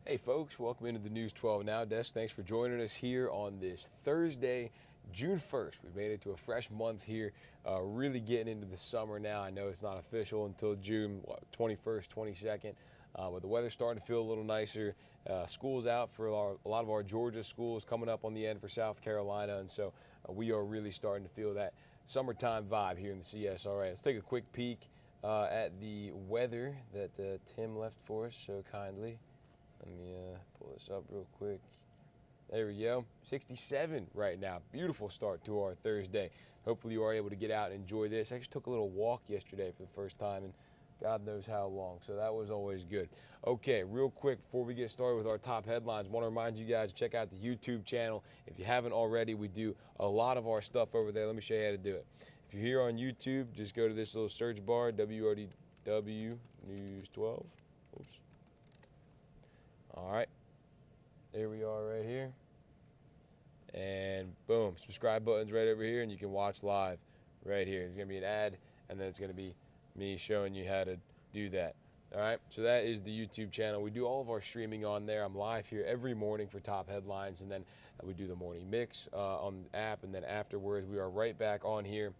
Hey folks, welcome into the News 12 Now desk. Thanks for joining us here on this Thursday, June 1st. We've made it to a fresh month here, really getting into the summer now. I know it's not official until June 21st, 22nd, but the weather's starting to feel a little nicer. School's out for a lot of our Georgia schools coming up on the end for South Carolina, and so we are really starting to feel that summertime vibe here in the CSRA. Let's take a quick peek at the weather that Tim left for us so kindly. Let me pull this up real quick. There we go. 67 right now. Beautiful start to our Thursday. Hopefully you are able to get out and enjoy this. I actually took a little walk yesterday for the first time in God knows how long, so that was always good. Okay, real quick before we get started with our top headlines, want to remind you guys to check out the YouTube channel. If you haven't already, we do a lot of our stuff over there. Let me show you how to do it. If you're here on YouTube, just go to this little search bar, WRDW News 12. Oops. All right, there we are right here. And boom, subscribe button's right over here, and you can watch live right here. There's gonna be an ad, and then it's gonna be me showing you how to do that. All right, so that is the YouTube channel. We do all of our streaming on there. I'm live here every morning for top headlines, and then we do the morning mix on the app, and then afterwards we are right back on here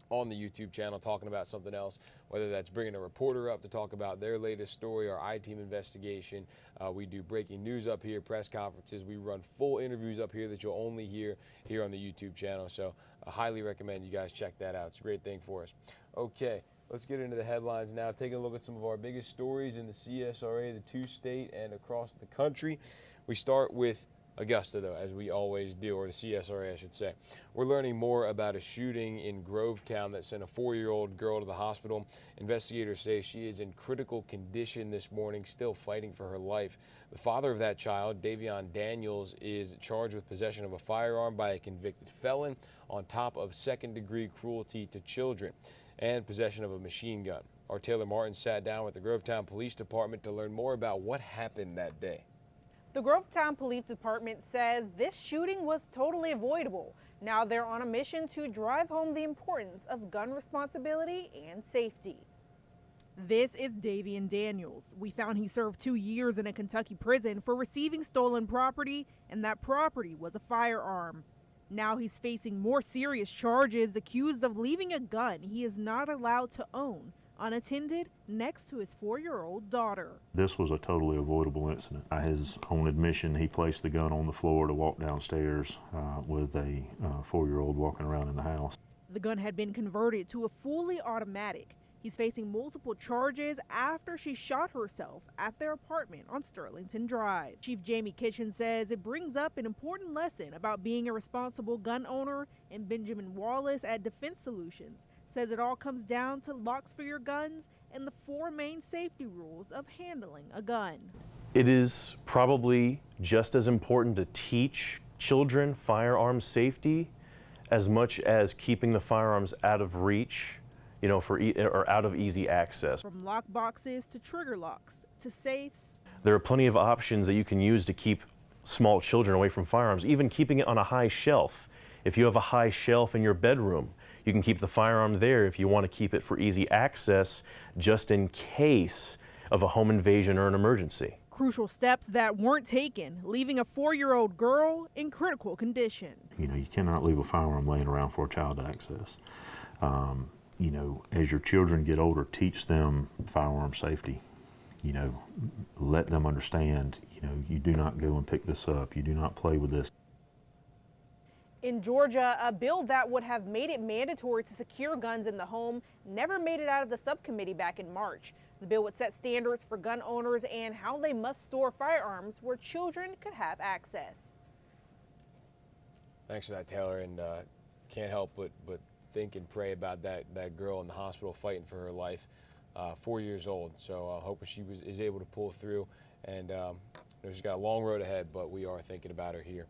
on the YouTube channel talking about something else, whether that's bringing a reporter up to talk about their latest story, our I-team investigation. We do breaking news up here, press conferences. We run full interviews up here that you'll only hear here on the YouTube channel. So I highly recommend you guys check that out. It's a great thing for us. Okay, let's get into the headlines now. Taking a look at some of our biggest stories in the CSRA, the two-state and across the country. We start with Augusta, though, as we always do, or the CSRA, I should say. We're learning more about a shooting in Grovetown that sent a 4-year-old girl to the hospital. Investigators say she is in critical condition this morning, still fighting for her life. The father of that child, Davion Daniels, is charged with possession of a firearm by a convicted felon on top of second-degree cruelty to children and possession of a machine gun. Our Taylor Martin sat down with the Grovetown Police Department to learn more about what happened that day. The Grovetown Police Department says this shooting was totally avoidable. Now they're on a mission to drive home the importance of gun responsibility and safety. This is Davion Daniels. We found he served 2 years in a Kentucky prison for receiving stolen property, and that property was a firearm. Now he's facing more serious charges, accused of leaving a gun he is not allowed to own unattended next to his 4-year-old daughter. This was a totally avoidable incident. By his own admission, he placed the gun on the floor to walk downstairs with a 4-year-old walking around in the house. The gun had been converted to a fully automatic. He's facing multiple charges after she shot herself at their apartment on Sterlington Drive. Chief Jamie Kitchen says it brings up an important lesson about being a responsible gun owner, and Benjamin Wallace at Defense Solutions says it all comes down to locks for your guns and the 4 main safety rules of handling a gun. It is probably just as important to teach children firearm safety as much as keeping the firearms out of reach, or out of easy access. From lock boxes to trigger locks to safes. There are plenty of options that you can use to keep small children away from firearms, even keeping it on a high shelf. If you have a high shelf in your bedroom, you can keep the firearm there if you want to keep it for easy access, just in case of a home invasion or an emergency. Crucial steps that weren't taken, leaving a 4-year-old girl in critical condition. You cannot leave a firearm laying around for a child to access. As your children get older, teach them firearm safety. Let them understand, you do not go and pick this up. You do not play with this. In Georgia, a bill that would have made it mandatory to secure guns in the home never made it out of the subcommittee back in March. The bill would set standards for gun owners and how they must store firearms where children could have access. Thanks for that, Taylor, and can't help but think and pray about that girl in the hospital fighting for her life, 4 years old. So hoping she is able to pull through, and she's got a long road ahead, but we are thinking about her here.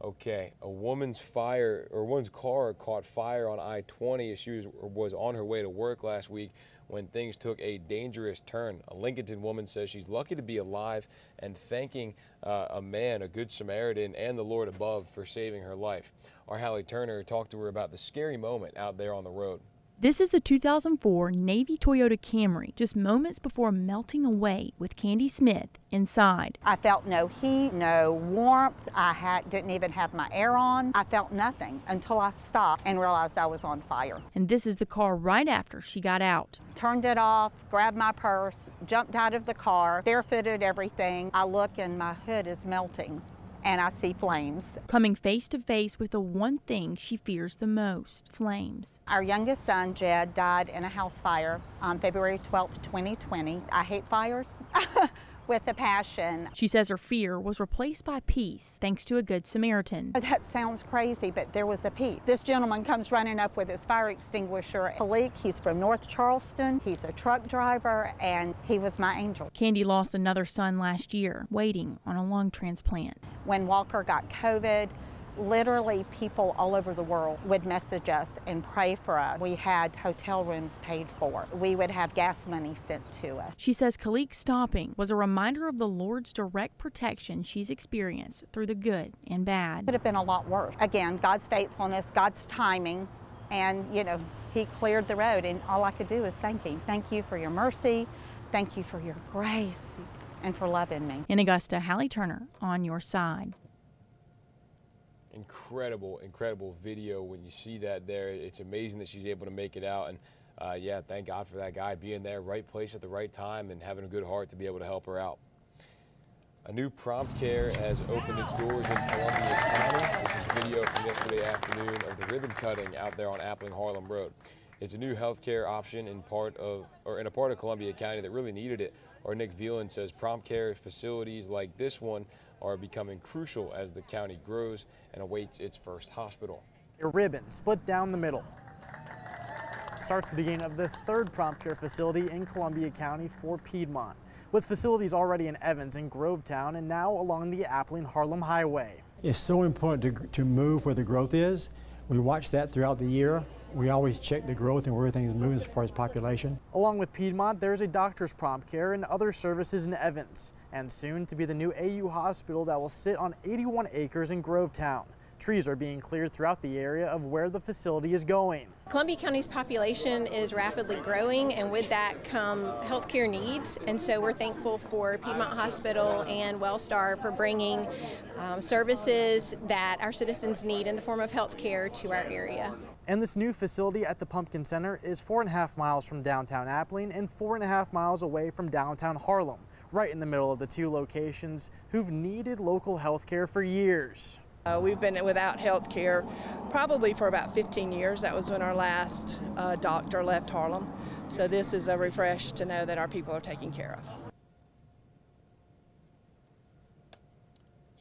Okay, a woman's car caught fire on I-20 as she was on her way to work last week when things took a dangerous turn. A Lincolnton woman says she's lucky to be alive and thanking a man, a good Samaritan, and the Lord above for saving her life. Our Hallie Turner talked to her about the scary moment out there on the road. This is the 2004 Navy Toyota Camry, just moments before melting away with Candy Smith inside. I felt no heat, no warmth. I didn't even have my air on. I felt nothing until I stopped and realized I was on fire. And this is the car right after she got out. Turned it off, grabbed my purse, jumped out of the car, barefooted everything. I look and my hood is melting and I see flames. Coming face to face with the one thing she fears the most, flames. Our youngest son, Jed, died in a house fire on February 12th, 2020. I hate fires with a passion. She says her fear was replaced by peace thanks to a good Samaritan. That sounds crazy, but there was a peace. This gentleman comes running up with his fire extinguisher. A leak. He's from North Charleston. He's a truck driver, and he was my angel. Candy lost another son last year, waiting on a lung transplant. When Walker got COVID, literally people all over the world would message us and pray for us. We had hotel rooms paid for. We would have gas money sent to us. She says Khalik stopping was a reminder of the Lord's direct protection she's experienced through the good and bad. It could have been a lot worse. Again, God's faithfulness, God's timing, and He cleared the road, and all I could do is thank Him. Thank you for your mercy. Thank you for your grace and for loving me. In Augusta, Hallie Turner on your side. Incredible video when you see that there. It's amazing that she's able to make it out, and yeah, thank God for that guy being there, right place at the right time, and having a good heart to be able to help her out. A new prompt care has opened its doors in Columbia County. This is video from yesterday afternoon of the ribbon cutting out there on Appling Harlem Road. It's a new healthcare option in a part of Columbia County that really needed it. Or Nick Veland says prompt care facilities like this one are becoming crucial as the county grows and awaits its first hospital. A ribbon split down the middle starts the beginning of the third prompt care facility in Columbia County for Piedmont, with facilities already in Evans and Grovetown and now along the Appling-Harlem Highway. It's so important to move where the growth is. We watch that throughout the year. We always check the growth and where everything's moving as far as population. Along with Piedmont, there's a doctor's prompt care and other services in Evans, and soon to be the new AU hospital that will sit on 81 acres in Grovetown. Trees are being cleared throughout the area of where the facility is going. Columbia County's population is rapidly growing, and with that come healthcare needs, and so we're thankful for Piedmont Hospital and Wellstar for bringing services that our citizens need in the form of healthcare to our area. And this new facility at the Pumpkin Center is 4.5 miles from downtown Appling and 4.5 miles away from downtown Harlem, right in the middle of the two locations who've needed local health care for years. We've been without health care probably for about 15 years. That was when our last doctor left Harlem. So this is a refresh to know that our people are taken care of.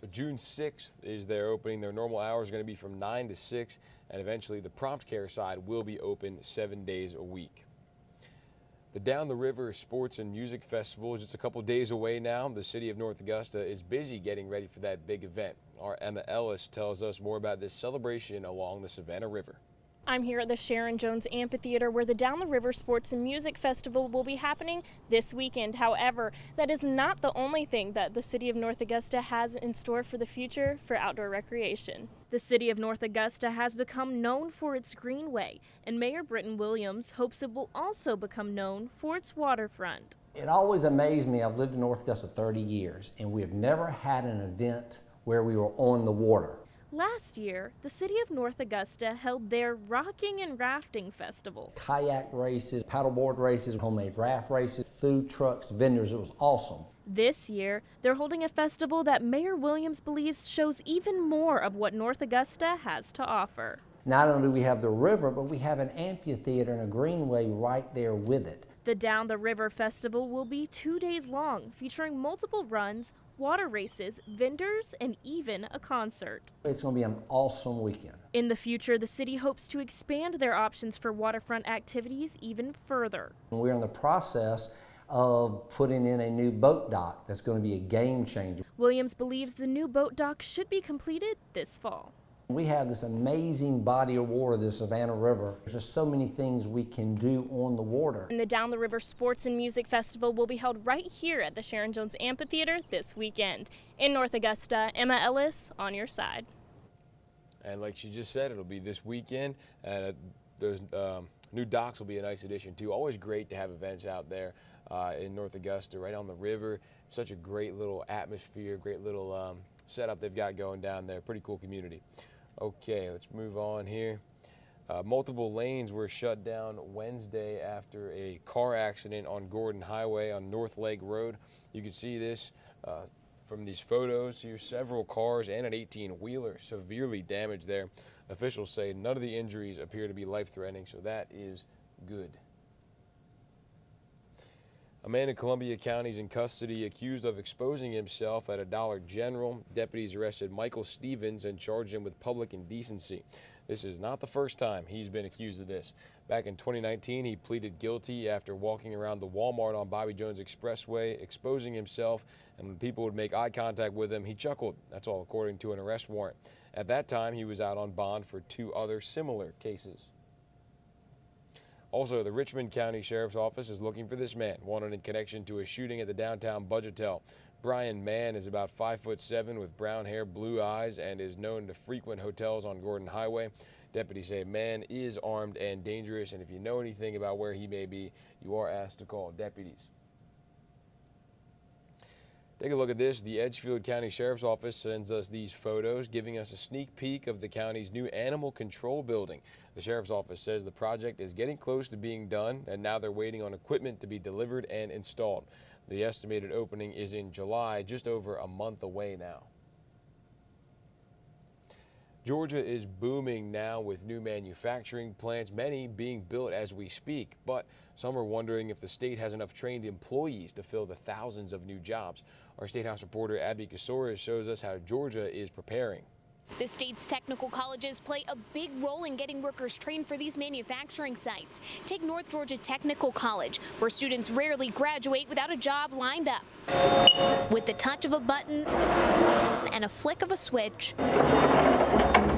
So June 6th is their opening. Their normal hours are going to be from 9 to 6, and eventually the prompt care side will be open 7 days a week. The Down the River Sports and Music Festival is just a couple days away now. The city of North Augusta is busy getting ready for that big event. Our Emma Ellis tells us more about this celebration along the Savannah River. I'm here at the Sharon Jones Amphitheater where the Down the River Sports and Music Festival will be happening this weekend. However, that is not the only thing that the city of North Augusta has in store for the future for outdoor recreation. The city of North Augusta has become known for its greenway, and Mayor Britton Williams hopes it will also become known for its waterfront. It always amazed me. I've lived in North Augusta 30 years, and we have never had an event where we were on the water. Last year, the city of North Augusta held their Rocking and Rafting Festival. Kayak races, paddleboard races, homemade raft races, food trucks, vendors. It was awesome. This year, they're holding a festival that Mayor Williams believes shows even more of what North Augusta has to offer. Not only do we have the river, but we have an amphitheater and a greenway right there with it. The Down the River Festival will be 2 days long, featuring multiple runs, water races, vendors, and even a concert. It's going to be an awesome weekend. In the future, the city hopes to expand their options for waterfront activities even further. We're in the process of putting in a new boat dock that's going to be a game changer. Williams believes the new boat dock should be completed this fall. We have this amazing body of water, the Savannah River. There's just so many things we can do on the water. And the Down the River Sports and Music Festival will be held right here at the Sharon Jones Amphitheater this weekend. In North Augusta, Emma Ellis on your side. And like she just said, it'll be this weekend. And there's New docks will be a nice addition too. Always great to have events out there in North Augusta, right on the river. Such a great little atmosphere, great little setup they've got going down there. Pretty cool community. Okay, let's move on here. Multiple lanes were shut down Wednesday after a car accident on Gordon Highway on North Lake Road. You can see this from these photos here. Several cars and an 18-wheeler severely damaged there. Officials say none of the injuries appear to be life-threatening, so that is good. A man in Columbia County is in custody accused of exposing himself at a Dollar General. Deputies arrested Michael Stevens and charged him with public indecency. This is not the first time he's been accused of this. Back in 2019, he pleaded guilty after walking around the Walmart on Bobby Jones Expressway, exposing himself, and when people would make eye contact with him, he chuckled. That's all according to an arrest warrant. At that time, he was out on bond for 2 other similar cases. Also, the Richmond County Sheriff's Office is looking for this man, wanted in connection to a shooting at the downtown Budgetel. Brian Mann is about 5'7" with brown hair, blue eyes, and is known to frequent hotels on Gordon Highway. Deputies say Mann is armed and dangerous, and if you know anything about where he may be, you are asked to call deputies. Take a look at this. The Edgefield County Sheriff's Office sends us these photos, giving us a sneak peek of the county's new animal control building. The Sheriff's Office says the project is getting close to being done, and now they're waiting on equipment to be delivered and installed. The estimated opening is in July, just over a month away now. Georgia is booming now with new manufacturing plants, many being built as we speak, but some are wondering if the state has enough trained employees to fill the thousands of new jobs. Our State House reporter Abby Casores shows us how Georgia is preparing. The state's technical colleges play a big role in getting workers trained for these manufacturing sites. Take North Georgia Technical College, where students rarely graduate without a job lined up. With the touch of a button and a flick of a switch,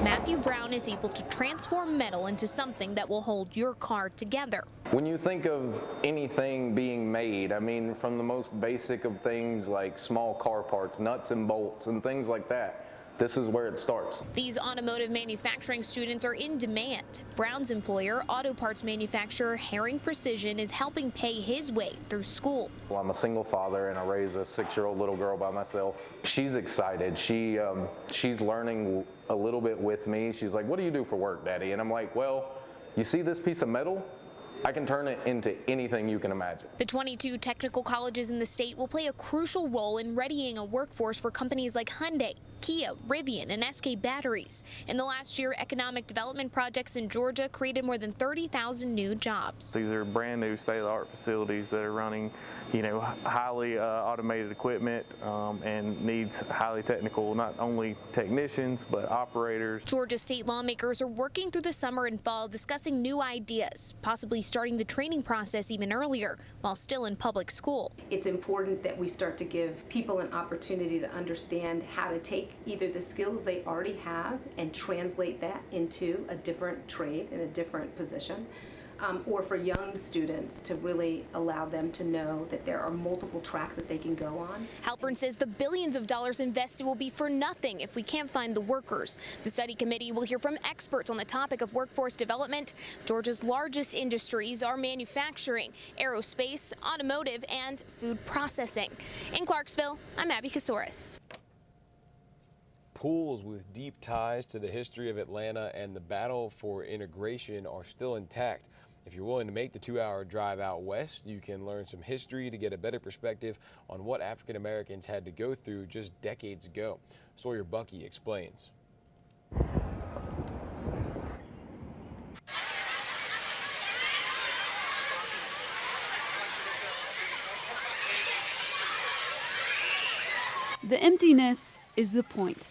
Matthew Brown is able to transform metal into something that will hold your car together. When you think of anything being made, I mean, from the most basic of things like small car parts, nuts and bolts and things like that, this is where it starts. These automotive manufacturing students are in demand. Brown's employer, auto parts manufacturer Herring Precision, is helping pay his way through school. Well, I'm a single father and I raise a 6-year-old little girl by myself. She's excited. She's learning a little bit with me. She's like, "What do you do for work, Daddy?" And I'm like, "Well, you see this piece of metal? I can turn it into anything you can imagine." The 22 technical colleges in the state will play a crucial role in readying a workforce for companies like Hyundai, Kia, Rivian, and SK Batteries. In the last year, economic development projects in Georgia created more than 30,000 new jobs. These are brand new state-of-the-art facilities that are running, highly automated equipment and needs highly technical, not only technicians, but operators. Georgia state lawmakers are working through the summer and fall discussing new ideas, possibly starting the training process even earlier while still in public school. It's important that we start to give people an opportunity to understand how to take either the skills they already have and translate that into a different trade in a different position, or for young students to really allow them to know that there are multiple tracks that they can go on. Halpern says the billions of dollars invested will be for nothing if we can't find the workers. The study committee will hear from experts on the topic of workforce development. Georgia's largest industries are manufacturing, aerospace, automotive, and food processing. In Clarksville, I'm Abby Casores. Pools with deep ties to the history of Atlanta and the battle for integration are still intact. If you're willing to make the 2-hour drive out west, you can learn some history to get a better perspective on what African Americans had to go through just decades ago. Sawyer Bucky explains. The emptiness is the point.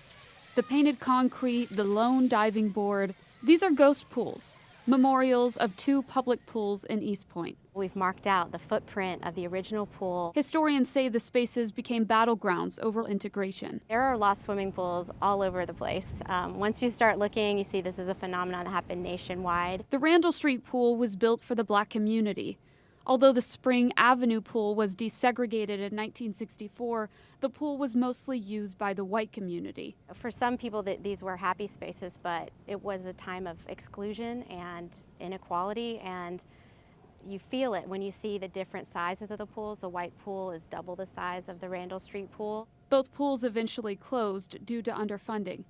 The painted concrete, the lone diving board, these are ghost pools, memorials of 2 public pools in East Point. We've marked out the footprint of the original pool. Historians say the spaces became battlegrounds over integration. There are lost swimming pools all over the place. Once you start looking, you see this is a phenomenon that happened nationwide. The Randall Street pool was built for the Black community. Although the Spring Avenue pool was desegregated in 1964, the pool was mostly used by the white community. For some people, these were happy spaces, but it was a time of exclusion and inequality, and you feel it when you see the different sizes of the pools. The white pool is double the size of the Randall Street pool. Both pools eventually closed due to underfunding.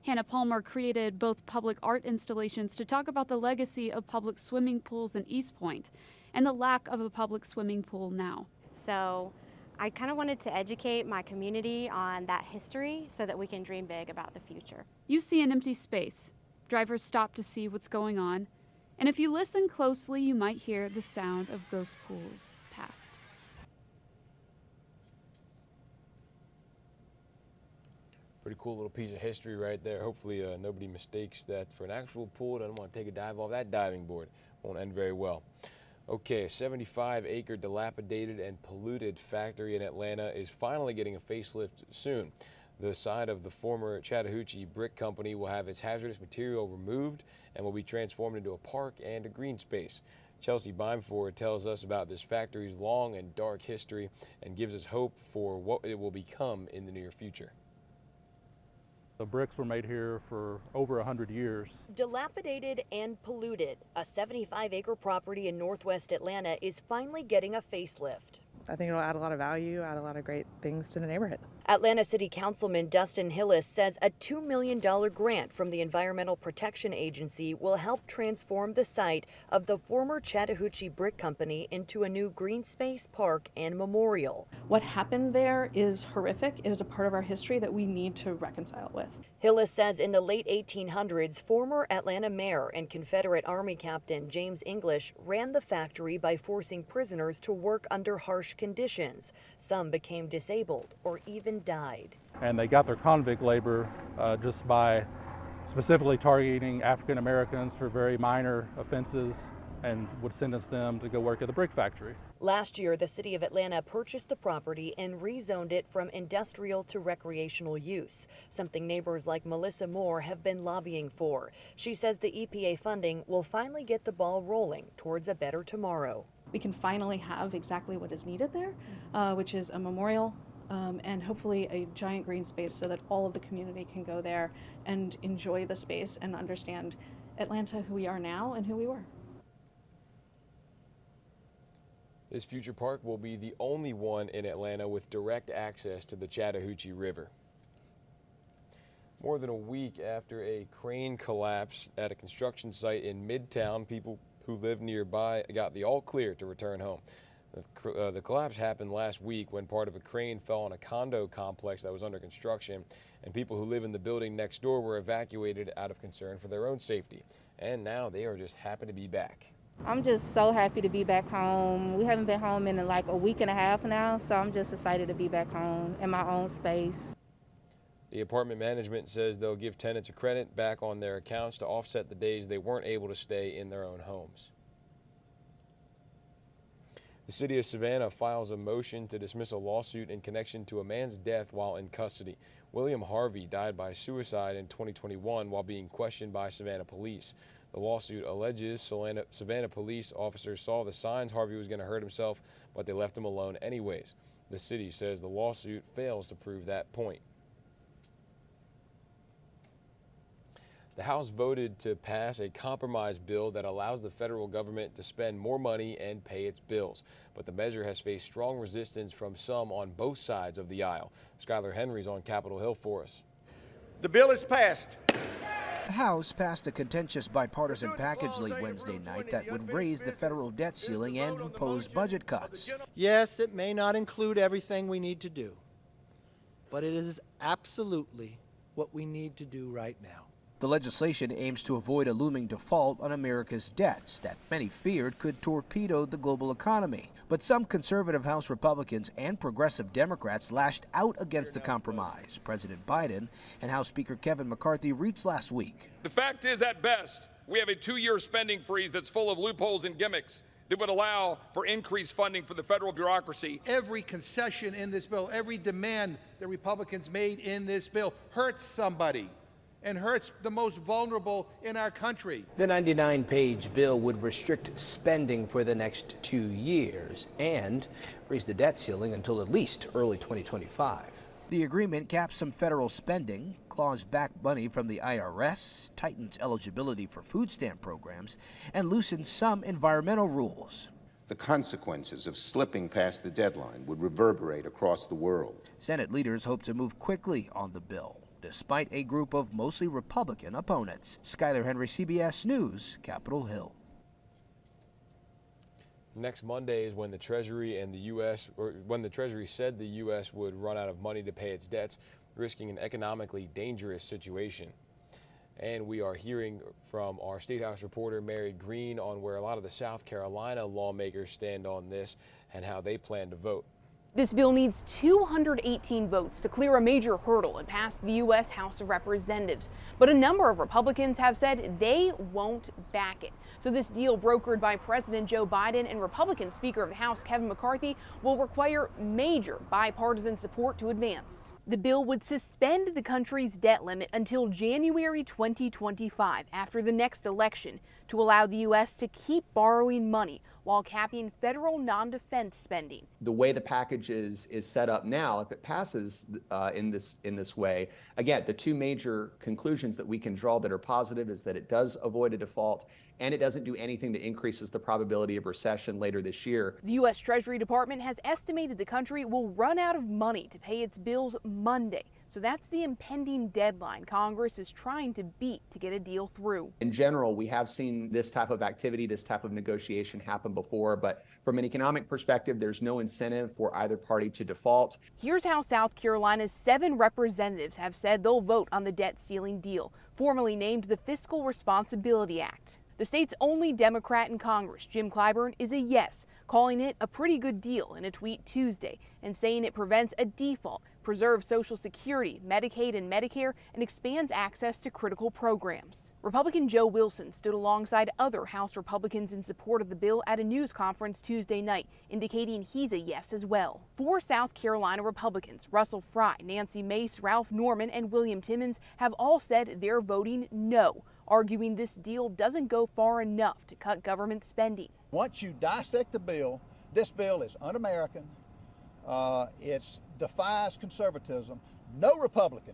Hannah Palmer created both public art installations to talk about the legacy of public swimming pools in East Point and the lack of a public swimming pool now. So I kind of wanted to educate my community on that history so that we can dream big about the future. You see an empty space. Drivers stop to see what's going on. And if you listen closely, you might hear the sound of ghost pools past. Pretty cool little piece of history right there. Hopefully nobody mistakes that for an actual pool. Doesn't want to take a dive off that diving board. Won't end very well. Okay, a 75-acre dilapidated and polluted factory in Atlanta is finally getting a facelift soon. The site of the former Chattahoochee Brick Company will have its hazardous material removed and will be transformed into a park and a green space. Chelsea Bimeford tells us about this factory's long and dark history and gives us hope for what it will become in the near future. The bricks were made here for over 100 years. Dilapidated and polluted, a 75-acre property in northwest Atlanta is finally getting a facelift. I think it'll add a lot of value, add a lot of great things to the neighborhood. Atlanta City Councilman Dustin Hillis says a $2 million grant from the Environmental Protection Agency will help transform the site of the former Chattahoochee Brick Company into a new green space, park, and memorial. What happened there is horrific. It is a part of our history that we need to reconcile with. Hillis says in the late 1800s, former Atlanta mayor and Confederate Army Captain James English ran the factory by forcing prisoners to work under harsh conditions. Some became disabled or even died. And they got their convict labor just by specifically targeting African Americans for very minor offenses and would sentence them to go work at the brick factory. Last year, the city of Atlanta purchased the property and rezoned it from industrial to recreational use, something neighbors like Melissa Moore have been lobbying for. She says the EPA funding will finally get the ball rolling towards a better tomorrow. We can finally have exactly what is needed there, which is a memorial and hopefully a giant green space so that all of the community can go there and enjoy the space and understand Atlanta, who we are now and who we were. This future park will be the only one in Atlanta with direct access to the Chattahoochee River. More than a week after a crane collapse at a construction site in Midtown, people who live nearby got the all clear to return home. The collapse happened last week when part of a crane fell on a condo complex that was under construction, and people who live in the building next door were evacuated out of concern for their own safety. And now they are just happy to be back. I'm just so happy to be back home. We haven't been home in like a week and a half now, so I'm just excited to be back home in my own space. The apartment management says they'll give tenants a credit back on their accounts to offset the days they weren't able to stay in their own homes. The city of Savannah files a motion to dismiss a lawsuit in connection to a man's death while in custody. William Harvey died by suicide in 2021 while being questioned by Savannah police. The lawsuit alleges Savannah police officers saw the signs Harvey was going to hurt himself, but they left him alone anyways. The city says the lawsuit fails to prove that point. The House voted to pass a compromise bill that allows the federal government to spend more money and pay its bills. But the measure has faced strong resistance from some on both sides of the aisle. Skylar Henry's on Capitol Hill for us. The bill is passed. The House passed a contentious bipartisan package late Wednesday night that would raise the federal debt ceiling and impose budget cuts. Yes, it may not include everything we need to do, but it is absolutely what we need to do right now. The legislation aims to avoid a looming default on America's debts that many feared could torpedo the global economy. But some conservative House Republicans and progressive Democrats lashed out against the compromise President Biden and House Speaker Kevin McCarthy reached last week. The fact is, at best, we have a 2-year spending freeze that's full of loopholes and gimmicks that would allow for increased funding for the federal bureaucracy. Every concession in this bill, every demand that Republicans made in this bill hurts somebody. and hurts the most vulnerable in our country. The 99-page bill would restrict spending for the next 2 years and raise the debt ceiling until at least early 2025. The agreement caps some federal spending, claws back money from the IRS, tightens eligibility for food stamp programs, and loosens some environmental rules. The consequences of slipping past the deadline would reverberate across the world. Senate leaders hope to move quickly on the bill, despite a group of mostly Republican opponents. Skyler Henry, CBS News, Capitol Hill. Next Monday is when the Treasury and the U.S., or when the Treasury said the U.S. would run out of money to pay its debts, risking an economically dangerous situation. And we are hearing from our State House reporter, Mary Green, on where a lot of the South Carolina lawmakers stand on this and how they plan to vote. This bill needs 218 votes to clear a major hurdle and pass the U.S. House of Representatives. But a number of Republicans have said they won't back it. So this deal, brokered by President Joe Biden and Republican Speaker of the House Kevin McCarthy, will require major bipartisan support to advance. The bill would suspend the country's debt limit until January 2025, after the next election, to allow the U.S. to keep borrowing money while capping federal non-defense spending. The way the package is set up now, if it passes in this way, again, the two major conclusions that we can draw that are positive is that it does avoid a default and it doesn't do anything that increases the probability of recession later this year. The U.S. Treasury Department has estimated the country will run out of money to pay its bills Monday. So that's the impending deadline Congress is trying to beat to get a deal through. In general, we have seen this type of activity, this type of negotiation happen before, but from an economic perspective, there's no incentive for either party to default. Here's how South Carolina's 7 representatives have said they'll vote on the debt ceiling deal, formerly named the Fiscal Responsibility Act. The state's only Democrat in Congress, Jim Clyburn, is a yes, calling it a pretty good deal in a tweet Tuesday and saying it prevents a default, preserves Social Security, Medicaid, and Medicare, and expands access to critical programs. Republican Joe Wilson stood alongside other House Republicans in support of the bill at a news conference Tuesday night, indicating he's a yes as well. 4 South Carolina Republicans, Russell Fry, Nancy Mace, Ralph Norman, and William Timmons, have all said they're voting no, arguing this deal doesn't go far enough to cut government spending. Once you dissect the bill, this bill is un-American. It defies conservatism. No Republican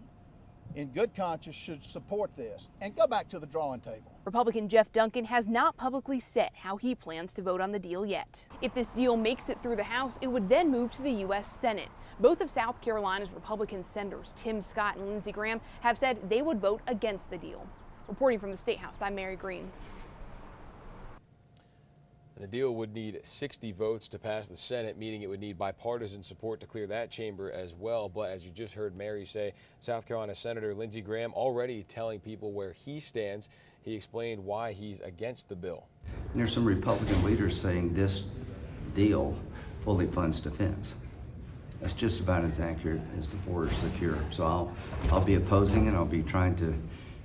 in good conscience should support this and go back to the drawing table. Republican Jeff Duncan has not publicly said how he plans to vote on the deal yet. If this deal makes it through the House, it would then move to the U.S. Senate. Both of South Carolina's Republican senators, Tim Scott and Lindsey Graham, have said they would vote against the deal. Reporting from the State House, I'm Mary Green. The deal would need 60 votes to pass the Senate, meaning it would need bipartisan support to clear that chamber as well. But as you just heard Mary say, South Carolina Senator Lindsey Graham already telling people where he stands. He explained why he's against the bill. And there's some Republican leaders saying this deal fully funds defense. That's just about as accurate as the border secure. So I'll be opposing it. I'll be trying to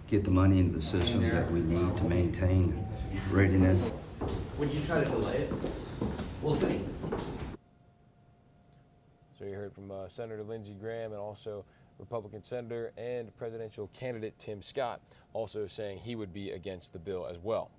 get the money into the system that we need to maintain readiness. Would you try to delay it? We'll see. So you heard from Senator Lindsey Graham and also Republican Senator and presidential candidate Tim Scott also saying he would be against the bill as well.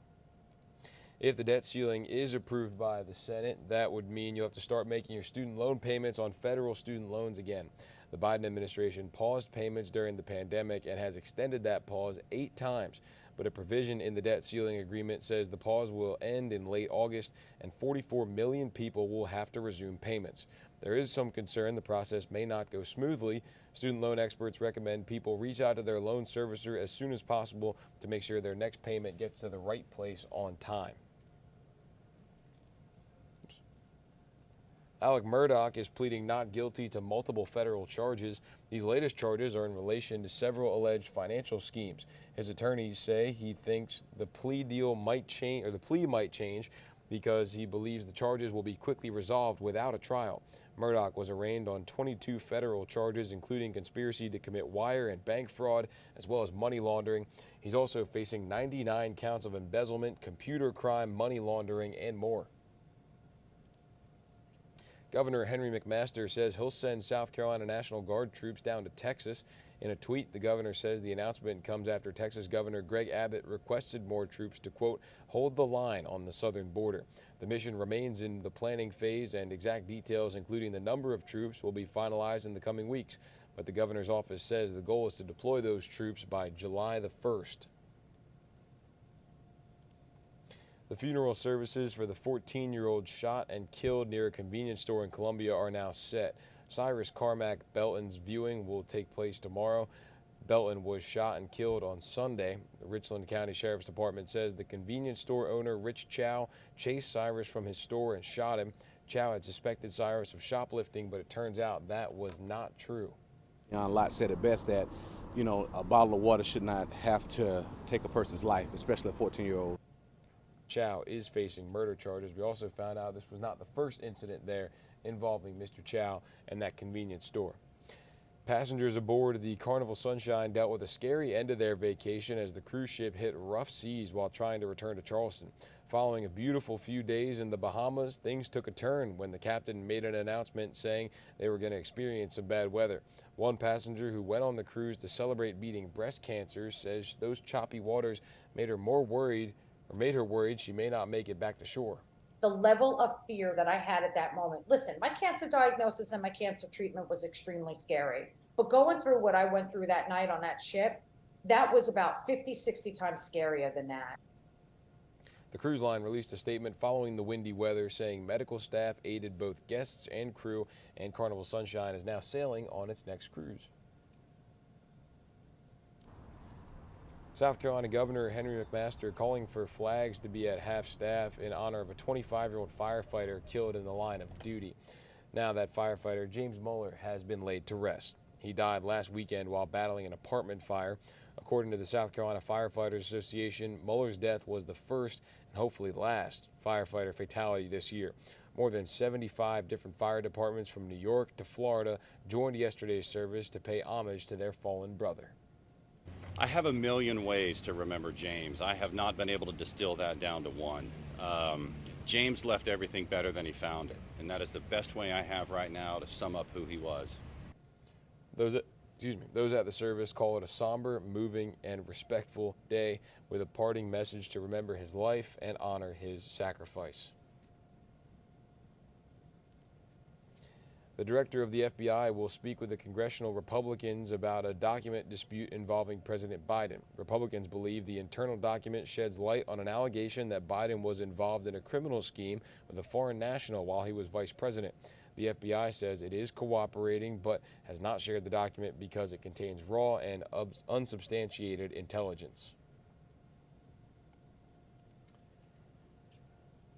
If the debt ceiling is approved by the Senate, that would mean you'll have to start making your student loan payments on federal student loans again. The Biden administration paused payments during the pandemic and has extended that pause 8 times. But a provision in the debt ceiling agreement says the pause will end in late August and 44 million people will have to resume payments. There is some concern the process may not go smoothly. Student loan experts recommend people reach out to their loan servicer as soon as possible to make sure their next payment gets to the right place on time. Alec Murdaugh is pleading not guilty to multiple federal charges. These latest charges are in relation to several alleged financial schemes. His attorneys say he thinks the plea deal might change, or the plea might change, because he believes the charges will be quickly resolved without a trial. Murdaugh was arraigned on 22 federal charges, including conspiracy to commit wire and bank fraud, as well as money laundering. He's also facing 99 counts of embezzlement, computer crime, money laundering, and more. Governor Henry McMaster says he'll send South Carolina National Guard troops down to Texas. In a tweet, the governor says the announcement comes after Texas Governor Greg Abbott requested more troops to, quote, hold the line on the southern border. The mission remains in the planning phase, and exact details, including the number of troops, will be finalized in the coming weeks. But the governor's office says the goal is to deploy those troops by July the 1st. The funeral services for the 14-year-old shot and killed near a convenience store in Columbia are now set. Cyrus Carmack Belton's viewing will take place tomorrow. Belton was shot and killed on Sunday. The Richland County Sheriff's Department says the convenience store owner, Rich Chow, chased Cyrus from his store and shot him. Chow had suspected Cyrus of shoplifting, but it turns out that was not true. Lott said it best that, a bottle of water should not have to take a person's life, especially a 14-year-old. Chow is facing murder charges. We also found out this was not the first incident there involving Mr. Chow and that convenience store. Passengers aboard the Carnival Sunshine dealt with a scary end of their vacation as the cruise ship hit rough seas while trying to return to Charleston. Following a beautiful few days in the Bahamas, things took a turn when the captain made an announcement saying they were going to experience some bad weather. One passenger who went on the cruise to celebrate beating breast cancer says those choppy waters made her worried she may not make it back to shore. The level of fear that I had at that moment. Listen, my cancer diagnosis and my cancer treatment was extremely scary. But going through what I went through that night on that ship, that was about 50, 60 times scarier than that. The cruise line released a statement following the windy weather saying medical staff aided both guests and crew, and Carnival Sunshine is now sailing on its next cruise. South Carolina Governor Henry McMaster calling for flags to be at half-staff in honor of a 25-year-old firefighter killed in the line of duty. Now that firefighter, James Muller, has been laid to rest. He died last weekend while battling an apartment fire. According to the South Carolina Firefighters Association, Muller's death was the first and hopefully last firefighter fatality this year. More than 75 different fire departments from New York to Florida joined yesterday's service to pay homage to their fallen brother. I have a million ways to remember James. I have not been able to distill that down to one. James left everything better than he found it, and that is the best way I have right now to sum up who he was. Those at the service call it a somber, moving, and respectful day with a parting message to remember his life and honor his sacrifice. The director of the FBI will speak with the congressional Republicans about a document dispute involving President Biden. Republicans believe the internal document sheds light on an allegation that Biden was involved in a criminal scheme with a foreign national while he was vice president. The FBI says it is cooperating but has not shared the document because it contains raw and unsubstantiated intelligence.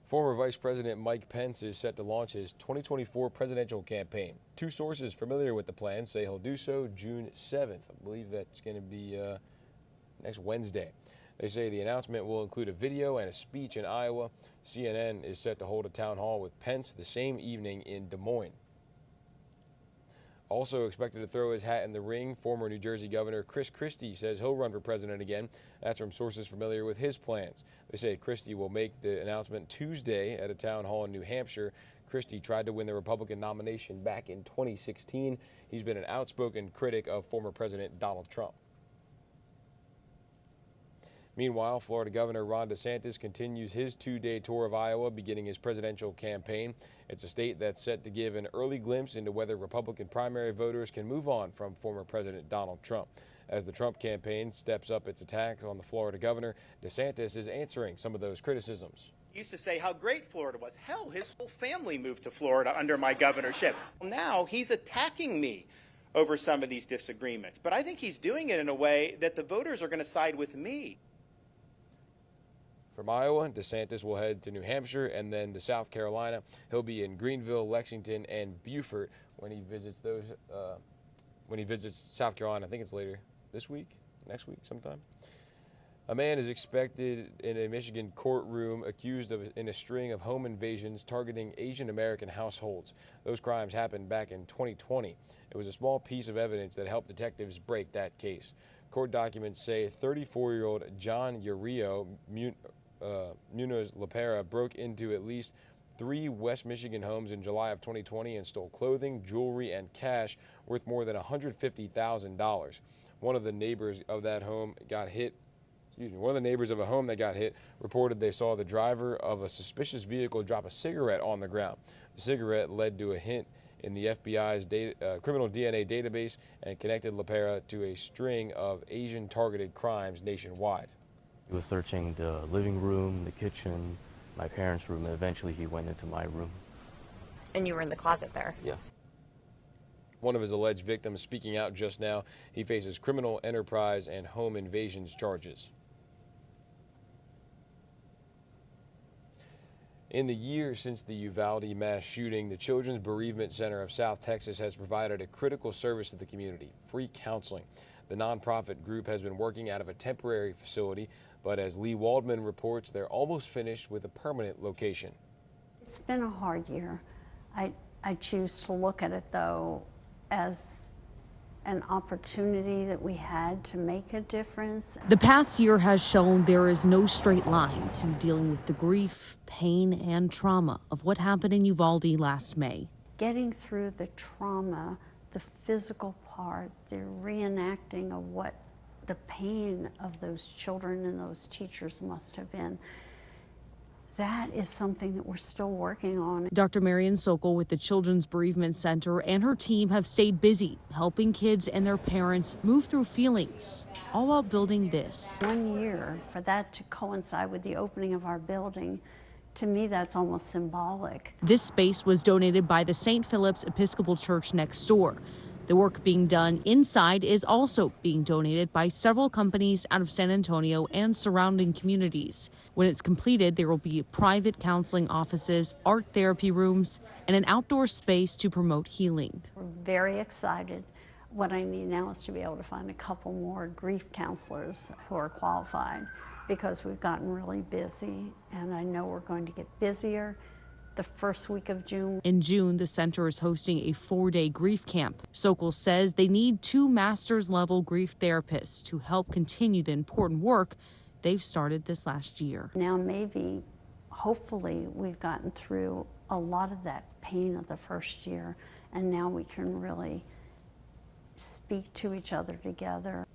Former Vice President Mike Pence is set to launch his 2024 presidential campaign. Two sources familiar with the plan say he'll do so June 7th. I believe that's going to be next Wednesday. They say the announcement will include a video and a speech in Iowa. CNN is set to hold a town hall with Pence the same evening in Des Moines. Also expected to throw his hat in the ring, former New Jersey Governor Chris Christie says he'll run for president again. That's from sources familiar with his plans. They say Christie will make the announcement Tuesday at a town hall in New Hampshire. Christie tried to win the Republican nomination back in 2016. He's been an outspoken critic of former President Donald Trump. Meanwhile, Florida Governor Ron DeSantis continues his two-day tour of Iowa, beginning his presidential campaign. It's a state that's set to give an early glimpse into whether Republican primary voters can move on from former President Donald Trump. As the Trump campaign steps up its attacks on the Florida governor, DeSantis is answering some of those criticisms. He used to say how great Florida was. Hell, his whole family moved to Florida under my governorship. Well, now he's attacking me over some of these disagreements. But I think he's doing it in a way that the voters are going to side with me. From Iowa, DeSantis will head to New Hampshire and then to South Carolina. He'll be in Greenville, Lexington, and Beaufort when he visits South Carolina. I think it's later this week, next week sometime. A man is expected in a Michigan courtroom accused in a string of home invasions targeting Asian American households. Those crimes happened back in 2020. It was a small piece of evidence that helped detectives break that case. Court documents say 34-year-old John Urio Munoz Lapera broke into at least 3 West Michigan homes in July of 2020 and stole clothing, jewelry, and cash worth more than $150,000. One of the neighbors of that home got hit. One of the neighbors of a home that got hit reported they saw the driver of a suspicious vehicle drop a cigarette on the ground. The cigarette led to a hint in the FBI's criminal DNA database and connected LaPera to a string of Asian-targeted crimes nationwide. He was searching the living room, the kitchen, my parents' room, and eventually he went into my room. And you were in the closet there? Yes. One of his alleged victims speaking out just now. He faces criminal enterprise and home invasions charges. In the year since the Uvalde mass shooting, the Children's Bereavement Center of South Texas has provided a critical service to the community, free counseling. The nonprofit group has been working out of a temporary facility, but as Lee Waldman reports, they're almost finished with a permanent location. It's been a hard year. I choose to look at it, though, as an opportunity that we had to make a difference. The past year has shown there is no straight line to dealing with the grief, pain, and trauma of what happened in Uvalde last May. Getting through the trauma, the physical part, the reenacting of what the pain of those children and those teachers must have been, that is something that we're still working on. Dr. Marian Sokol with the Children's Bereavement Center and her team have stayed busy helping kids and their parents move through feelings, all while building this. 1 year, for that to coincide with the opening of our building, to me that's almost symbolic. This space was donated by the St. Philip's Episcopal Church next door. The work being done inside is also being donated by several companies out of San Antonio and surrounding communities. When it's completed, there will be private counseling offices, art therapy rooms, and an outdoor space to promote healing. We're very excited. What I need now is to be able to find a couple more grief counselors who are qualified, because we've gotten really busy, and I know we're going to get busier the first week of June. In June, the center is hosting a 4-day grief camp. Sokol says they need 2 master's level grief therapists to help continue the important work they've started this last year. Now maybe, hopefully, we've gotten through a lot of that pain of the first year, and now we can really speak to each other together.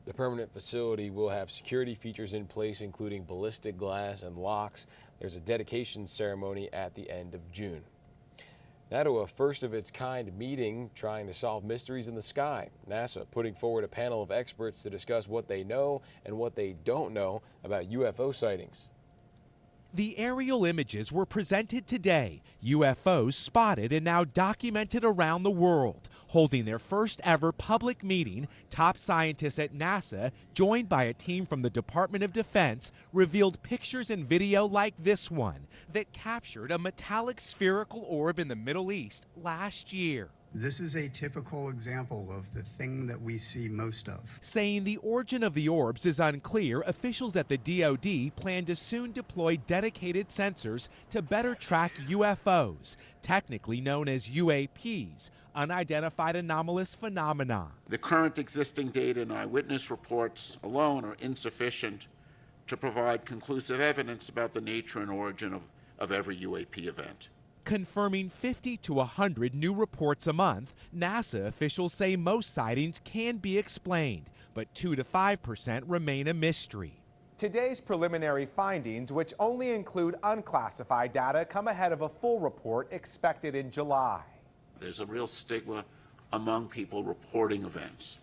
The permanent facility will have security features in place, including ballistic glass and locks. There's a dedication ceremony at the end of June. Now to a first-of-its-kind meeting trying to solve mysteries in the sky. NASA putting forward a panel of experts to discuss what they know and what they don't know about UFO sightings. The aerial images were presented today. UFOs spotted and now documented around the world. Holding their first ever public meeting, top scientists at NASA, joined by a team from the Department of Defense, revealed pictures and video like this one that captured a metallic spherical orb in the Middle East last year. This is a typical example of the thing that we see most of. Saying the origin of the orbs is unclear, officials at the DoD plan to soon deploy dedicated sensors to better track UFOs, technically known as UAPs, unidentified anomalous phenomena. The current existing data and eyewitness reports alone are insufficient to provide conclusive evidence about the nature and origin of every UAP event. Confirming 50 to 100 new reports a month, NASA officials say most sightings can be explained, but 2 to 5% remain a mystery. Today's preliminary findings, which only include unclassified data, come ahead of a full report expected in July. There's a real stigma among people reporting events.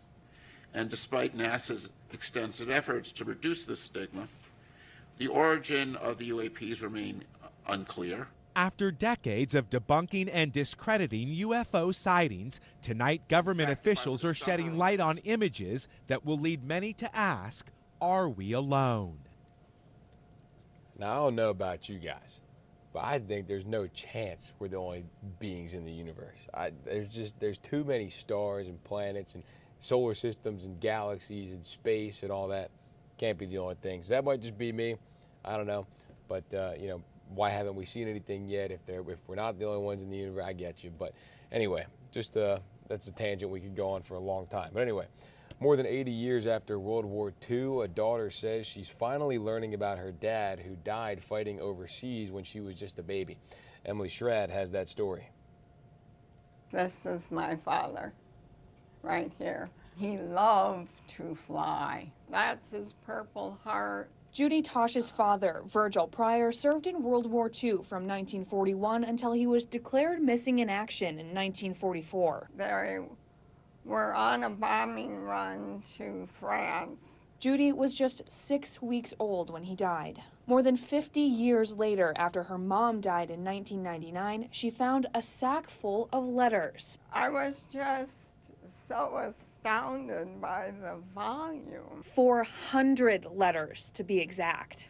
And despite NASA's extensive efforts to reduce this stigma, the origin of the UAPs remain unclear. After decades of debunking and discrediting UFO sightings, tonight government officials are shedding light on images that will lead many to ask, are we alone? Now, I don't know about you guys, but I think there's no chance we're the only beings in the universe. There's too many stars and planets and solar systems and galaxies and space and all that. Can't be the only thing. So that might just be me. I don't know. But, you know, why haven't we seen anything yet? If we're not the only ones in the universe, I get you. But anyway, just that's a tangent we could go on for a long time. But anyway, More than 80 years after World War II, a daughter says she's finally learning about her dad who died fighting overseas when she was just a baby. Emily Schrad has that story. This is my father, right here. He loved to fly. That's his Purple Heart. Judy Tosh's father, Virgil Pryor, served in World War II from 1941 until he was declared missing in action in 1944. They were on a bombing run to France. Judy was just 6 weeks old when he died. More than 50 years later, after her mom died in 1999, she found a sack full of letters. I was just so astounded by the volume. 400 letters, to be exact.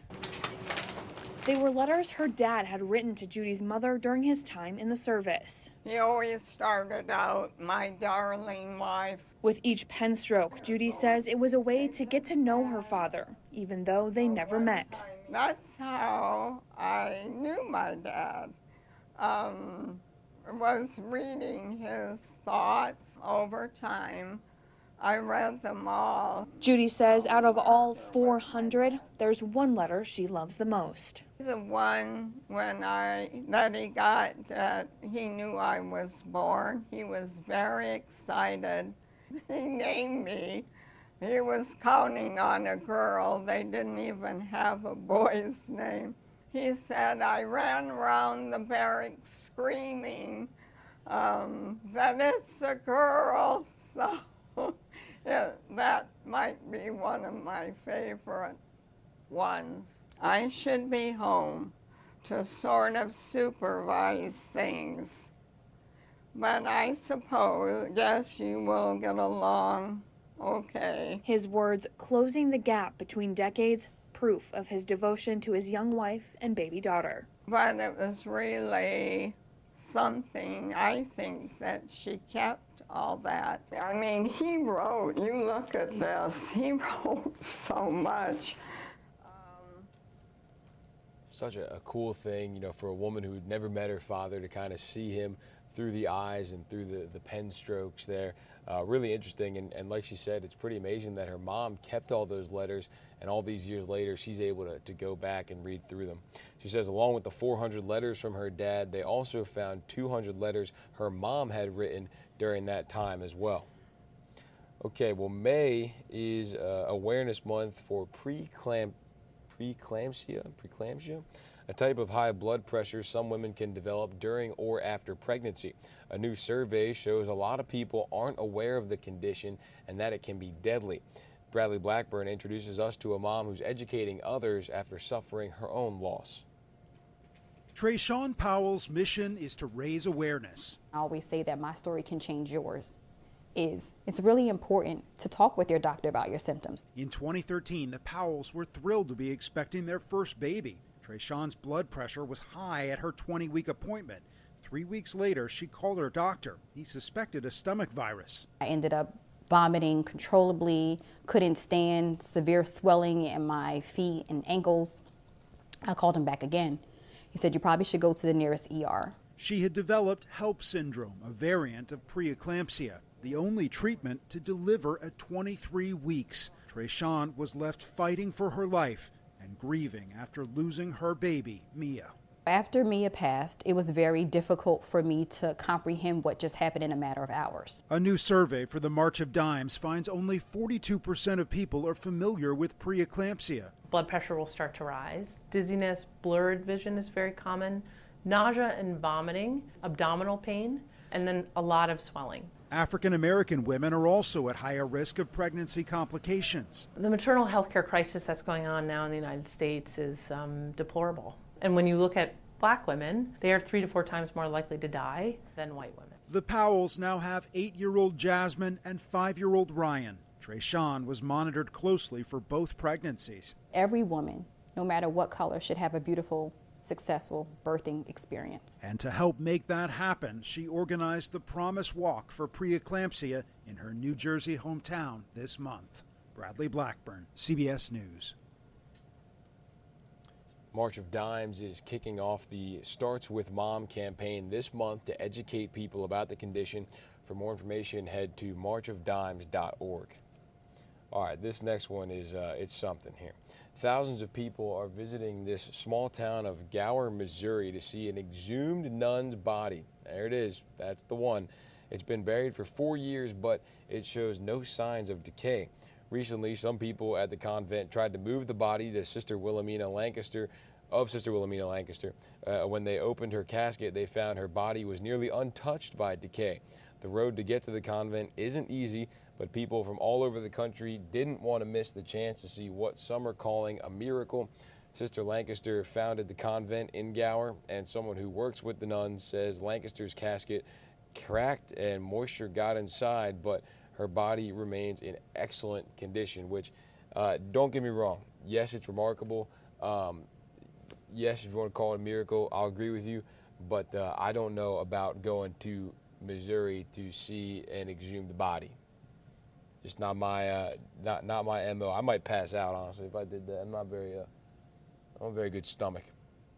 They were letters her dad had written to Judy's mother during his time in the service. He always started out, "My darling wife." With each pen stroke, Judy says it was a way to get to know her father, even though they never met. That's how I knew my dad. Was reading his thoughts over time. I read them all. Judy says out of all 400, there's one letter she loves the most. The one that he got that he knew I was born. He was very excited. He named me. He was counting on a girl. They didn't even have a boy's name. He said, I ran around the barracks screaming that it's a girl. So that might be one of my favorite ones. I should be home to sort of supervise things. But I suppose, yes, you will get along okay. His words closing the gap between decades, proof of his devotion to his young wife and baby daughter. But it was really something, I think, that she kept all that. I mean, he wrote, you look at this, he wrote so much. Such a cool thing, you know, for a woman who had never met her father to kind of see him through the eyes and through the pen strokes there. Really interesting, and like she said, it's pretty amazing that her mom kept all those letters, and all these years later she's able to go back and read through them. She says along with the 400 letters from her dad, they also found 200 letters her mom had written during that time as well. Okay, well, May is Awareness Month for preeclampsia, a type of high blood pressure some women can develop during or after pregnancy. A new survey shows a lot of people aren't aware of the condition and that it can be deadly. Bradley Blackburn introduces us to a mom who's educating others after suffering her own loss. Trayshawn Powell's mission is to raise awareness. I always say that my story can change yours. It's really important to talk with your doctor about your symptoms. In 2013, the Powells were thrilled to be expecting their first baby. Trayshawn's blood pressure was high at her 20-week appointment. 3 weeks later, she called her doctor. He suspected a stomach virus. I ended up vomiting controllably, couldn't stand, severe swelling in my feet and ankles. I called him back again. He said, you probably should go to the nearest ER. She had developed HELP syndrome, a variant of preeclampsia, the only treatment to deliver at 23 weeks. Trayshawn was left fighting for her life and grieving after losing her baby, Mia. After Mia passed, it was very difficult for me to comprehend what just happened in a matter of hours. A new survey for the March of Dimes finds only 42% of people are familiar with preeclampsia. Blood pressure will start to rise. Dizziness, blurred vision is very common. Nausea and vomiting, abdominal pain, and then a lot of swelling. African American women are also at higher risk of pregnancy complications. The maternal health care crisis that's going on now in the United States is deplorable. And when you look at black women, they are 3 to 4 times more likely to die than white women. The Powells now have 8-year-old Jasmine and 5-year-old Ryan. Trayshawn was monitored closely for both pregnancies. Every woman, no matter what color, should have a beautiful, successful birthing experience. And to help make that happen, she organized the Promise Walk for preeclampsia in her New Jersey hometown this month. Bradley Blackburn, CBS News. March of Dimes is kicking off the Starts With Mom campaign this month to educate people about the condition. For more information, head to marchofdimes.org. All right, this next one is it's something here. Thousands of people are visiting this small town of Gower, Missouri to see an exhumed nun's body. There it is. That's the one. It's been buried for 4 years, but it shows no signs of decay. Recently, some people at the convent tried to move the body to Sister Wilhelmina Lancaster. When they opened her casket, they found her body was nearly untouched by decay. The road to get to the convent isn't easy, but people from all over the country didn't want to miss the chance to see what some are calling a miracle. Sister Lancaster founded the convent in Gower, and someone who works with the nuns says Lancaster's casket cracked and moisture got inside, but her body remains in excellent condition, which, don't get me wrong, yes, it's remarkable. Yes, if you want to call it a miracle, I'll agree with you, but I don't know about going to Missouri to see an exhumed body. Just not my not my MO. I might pass out, honestly, if I did that. I'm not very a very good stomach.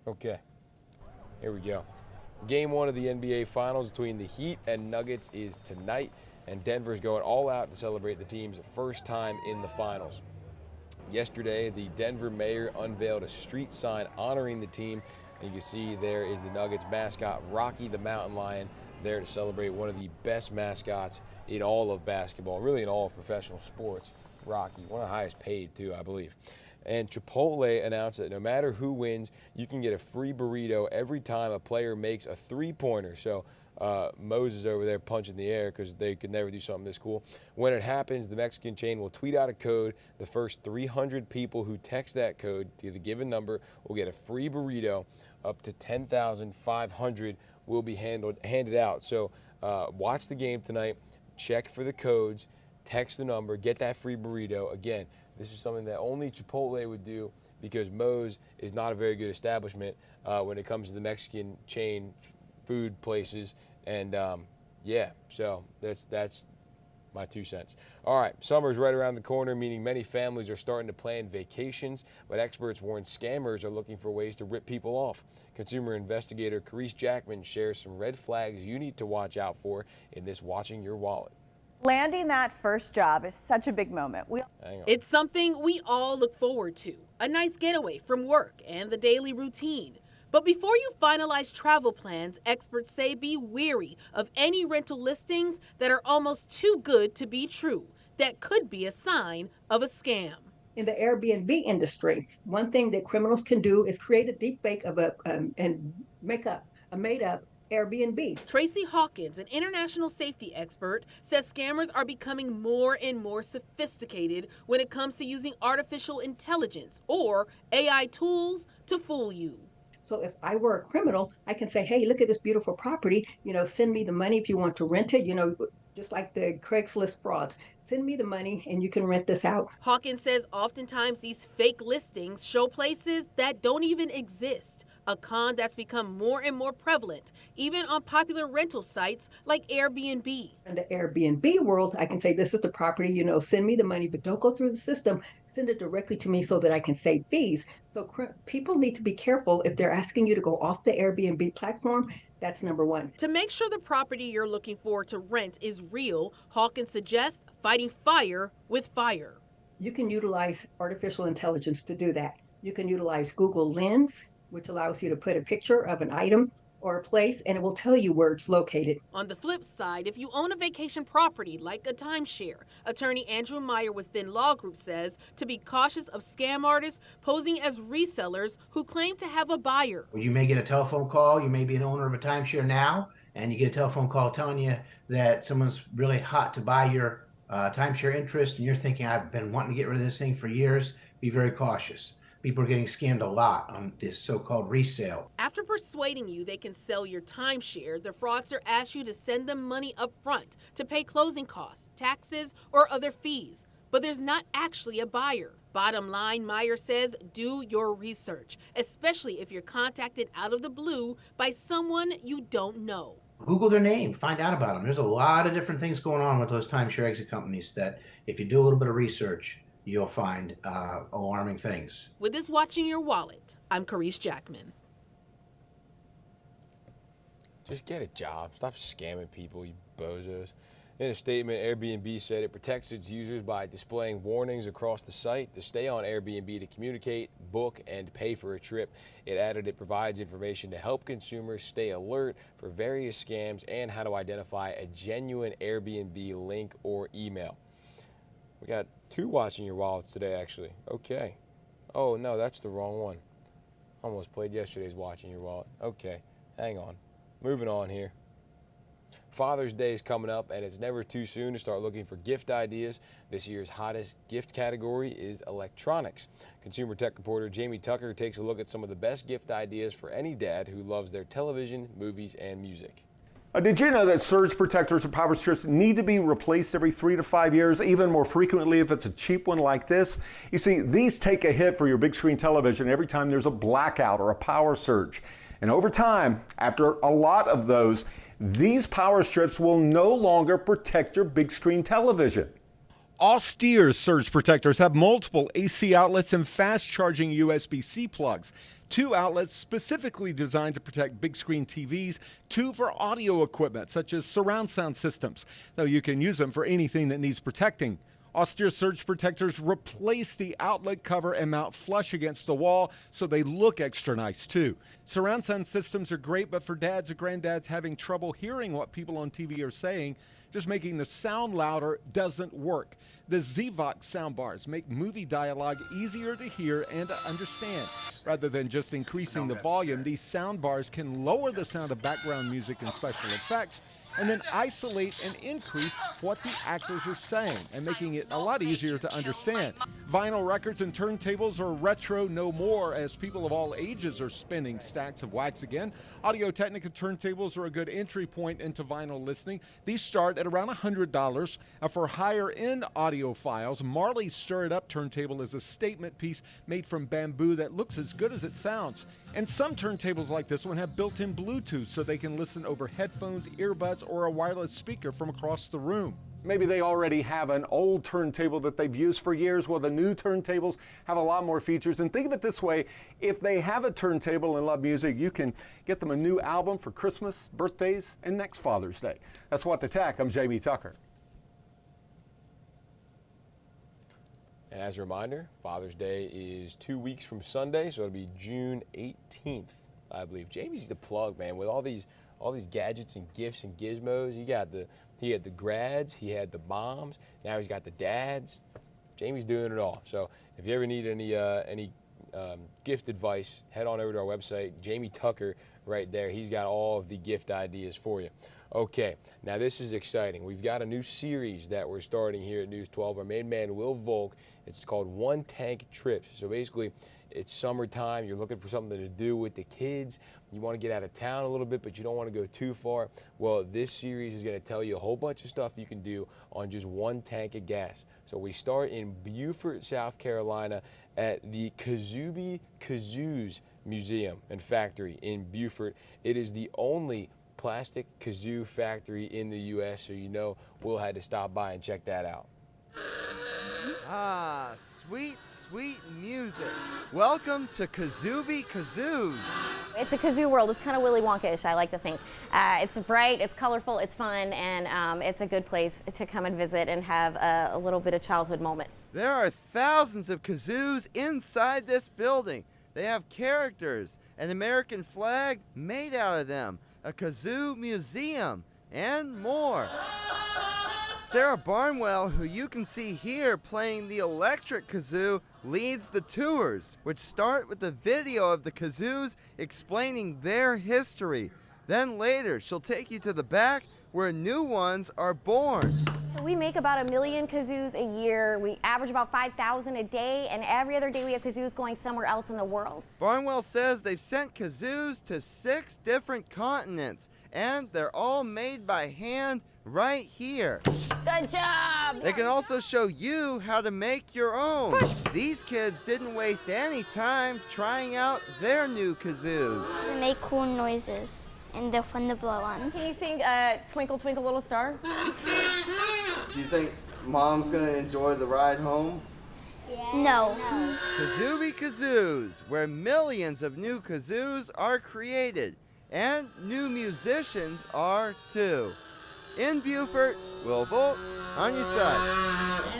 Okay, here we go. Game 1 of the NBA Finals between the Heat and Nuggets is tonight, and Denver's going all out to celebrate the team's first time in the finals. Yesterday, the Denver mayor unveiled a street sign honoring the team, and you can see there is the Nuggets mascot, Rocky the Mountain Lion, there to celebrate one of the best mascots in all of basketball, really in all of professional sports. Rocky, one of the highest paid too, I believe. And Chipotle announced that no matter who wins, you can get a free burrito every time a player makes a three-pointer. So Moses over there punching the air because they could never do something this cool. When it happens, the Mexican chain will tweet out a code. The first 300 people who text that code to the given number will get a free burrito. Up to 10,500 will be handed out. So watch the game tonight. Check for the codes. Text the number. Get that free burrito. Again, this is something that only Chipotle would do because Moe's is not a very good establishment when it comes to the Mexican chain food places. And yeah, so that's my 2 cents. All right, summer's right around the corner, meaning many families are starting to plan vacations, but experts warn scammers are looking for ways to rip people off. Consumer investigator Carice Jackman shares some red flags you need to watch out for in this Watching Your Wallet. Landing that first job is such a big moment. It's something we all look forward to, a nice getaway from work and the daily routine. But before you finalize travel plans, experts say be wary of any rental listings that are almost too good to be true. That could be a sign of a scam. In the Airbnb industry, one thing that criminals can do is create a deep fake of and make up a made-up Airbnb. Tracy Hawkins, an international safety expert, says scammers are becoming more and more sophisticated when it comes to using artificial intelligence or AI tools to fool you. So if I were a criminal, I can say, hey, look at this beautiful property, send me the money if you want to rent it, just like the Craigslist frauds. Send me the money and you can rent this out. Hawkins says oftentimes these fake listings show places that don't even exist, a con that's become more and more prevalent, even on popular rental sites like Airbnb. In the Airbnb world, I can say, this is the property, send me the money, but don't go through the system. Send it directly to me so that I can save fees. So people need to be careful if they're asking you to go off the Airbnb platform. That's number one. To make sure the property you're looking for to rent is real, Hawkins suggests fighting fire with fire. You can utilize artificial intelligence to do that. You can utilize Google Lens, which allows you to put a picture of an item or a place, and it will tell you where it's located. On the flip side, if you own a vacation property like a timeshare, attorney Andrew Meyer with Finn Law Group says to be cautious of scam artists posing as resellers who claim to have a buyer. You may get a telephone call, you may be an owner of a timeshare now, and you get a telephone call telling you that someone's really hot to buy your timeshare interest, and you're thinking, I've been wanting to get rid of this thing for years. Be very cautious. People are getting scammed a lot on this so-called resale. After persuading you they can sell your timeshare, the fraudster asks you to send them money up front to pay closing costs, taxes, or other fees. But there's not actually a buyer. Bottom line, Meyer says, do your research, especially if you're contacted out of the blue by someone you don't know. Google their name, find out about them. There's a lot of different things going on with those timeshare exit companies that if you do a little bit of research, you'll find alarming things. With this Watching Your Wallet, I'm Carice Jackman. Just get a job. Stop scamming people, you bozos. In a statement, Airbnb said it protects its users by displaying warnings across the site to stay on Airbnb to communicate, book, and pay for a trip. It added it provides information to help consumers stay alert for various scams and how to identify a genuine Airbnb link or email. We got 2 watching your wallets today, actually. Okay. Oh, no, that's the wrong one. Almost played yesterday's watching your wallet. Okay, hang on. Moving on here. Father's Day is coming up, and it's never too soon to start looking for gift ideas. This year's hottest gift category is electronics. Consumer tech reporter Jamie Tucker takes a look at some of the best gift ideas for any dad who loves their television, movies, and music. Did you know that surge protectors or power strips need to be replaced every 3 to 5 years, even more frequently if it's a cheap one like this? You see, these take a hit for your big screen television every time there's a blackout or a power surge. And over time, after a lot of those, these power strips will no longer protect your big screen television. Austere surge protectors have multiple AC outlets and fast charging USB-C plugs. 2 outlets specifically designed to protect big screen TVs, 2 for audio equipment such as surround sound systems, though you can use them for anything that needs protecting. Austere surge protectors replace the outlet cover and mount flush against the wall so they look extra nice too. Surround sound systems are great, but for dads or granddads having trouble hearing what people on TV are saying, just making the sound louder doesn't work. The Zvox soundbars make movie dialogue easier to hear and to understand. Rather than just increasing the volume, these soundbars can lower the sound of background music and special effects, and then isolate and increase what the actors are saying, and making it a lot easier to understand. Vinyl records and turntables are retro no more, as people of all ages are spinning stacks of wax again. Audio-Technica turntables are a good entry point into vinyl listening. These start at around $100. For higher-end audiophiles, Marley's Stir It Up turntable is a statement piece made from bamboo that looks as good as it sounds. And some turntables like this one have built-in Bluetooth so they can listen over headphones, earbuds, or a wireless speaker from across the room. Maybe they already have an old turntable that they've used for years. Well, the new turntables have a lot more features. And think of it this way, if they have a turntable and love music, you can get them a new album for Christmas, birthdays, and next Father's Day. That's What the Tech. I'm Jamie Tucker. And as a reminder, Father's Day is 2 weeks from Sunday, so it'll be June 18th, I believe. Jamie's the plug, man, with all these gadgets and gifts and gizmos. He had the grads, he had the moms, now he's got the dads. Jamie's doing it all. So if you ever need any gift advice, head on over to our website, Jamie Tucker, right there. He's got all of the gift ideas for you. Okay, now this is exciting. We've got a new series that we're starting here at News 12. Our main man, Will Volk. It's called One Tank Trips. So basically, it's summertime. You're looking for something to do with the kids. You want to get out of town a little bit, but you don't want to go too far. Well, this series is going to tell you a whole bunch of stuff you can do on just 1 tank of gas. So we start in Beaufort, South Carolina at the Kazubi Kazoos Museum and Factory in Beaufort. It is the only plastic kazoo factory in the U.S., so you know Will had to stop by and check that out. Ah, sweet, sweet music. Welcome to Kazubi Kazoos. It's a kazoo world. It's kind of Willy Wonka-ish, I like to think. It's bright, it's colorful, it's fun, and it's a good place to come and visit and have a little bit of childhood moment. There are thousands of kazoos inside this building. They have characters, an American flag made out of them, a kazoo museum, and more. Sarah Barnwell, who you can see here playing the electric kazoo, leads the tours, which start with a video of the kazoos explaining their history. Then later, she'll take you to the back where new ones are born. We make about 1 million kazoos a year. We average about 5,000 a day, and every other day we have kazoos going somewhere else in the world. Barnwell says they've sent kazoos to 6 different continents, and they're all made by hand right here. Good job! They can also show you how to make your own. These kids didn't waste any time trying out their new kazoos. They make cool noises, and they're fun to blow on. Can you sing Twinkle, Twinkle, Little Star? Do you think Mom's gonna enjoy the ride home? Yeah. No. Kazubi Kazoos, where millions of new kazoos are created, and new musicians are too. In Beaufort, will vote on your side.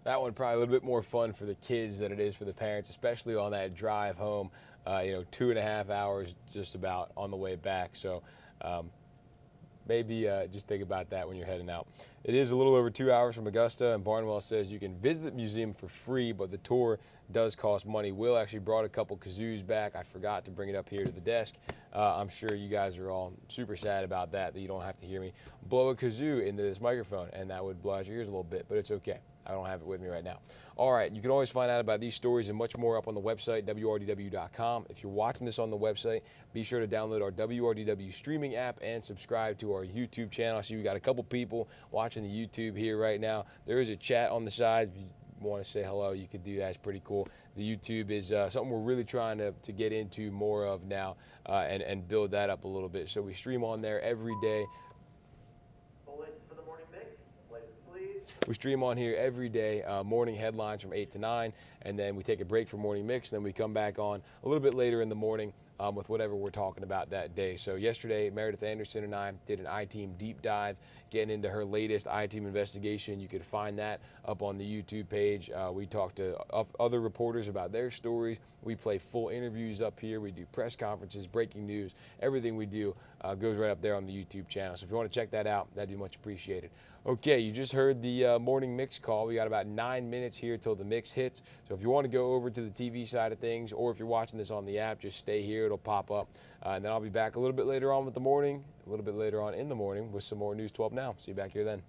That one probably a little bit more fun for the kids than it is for the parents, especially on that drive home. 2.5 hours just about on the way back. So maybe just think about that when you're heading out. It is a little over 2 hours from Augusta, and Barnwell says you can visit the museum for free, but the tour does cost money. Will actually brought a couple kazoos back. I forgot to bring it up here to the desk. I'm sure you guys are all super sad about that you don't have to hear me blow a kazoo into this microphone, and that would blow out your ears a little bit, but it's okay. I don't have it with me right now. All right, you can always find out about these stories and much more up on the website, WRDW.com. If you're watching this on the website, be sure to download our WRDW streaming app and subscribe to our YouTube channel. I see we got a couple people watching the YouTube here right now. There is a chat on the side. If you want to say hello, you could do that. It's pretty cool. The YouTube is something we're really trying to get into more of now and build that up a little bit. So we stream on there every day. We stream on here every day, morning headlines from 8 to 9, and then we take a break for morning mix, and then we come back on a little bit later in the morning with whatever we're talking about that day. So yesterday, Meredith Anderson and I did an I-Team deep dive, getting into her latest I-Team investigation. You could find that up on the YouTube page. We talked to other reporters about their stories. We play full interviews up here. We do press conferences, breaking news. Everything we do goes right up there on the YouTube channel. So if you want to check that out, that'd be much appreciated. Okay, you just heard the morning mix call. We got about 9 minutes here till the mix hits. So if you want to go over to the TV side of things, or if you're watching this on the app, just stay here. It'll pop up. And then I'll be back a little bit later on with the morning, a little bit later on in the morning with some more News 12 Now. See you back here then.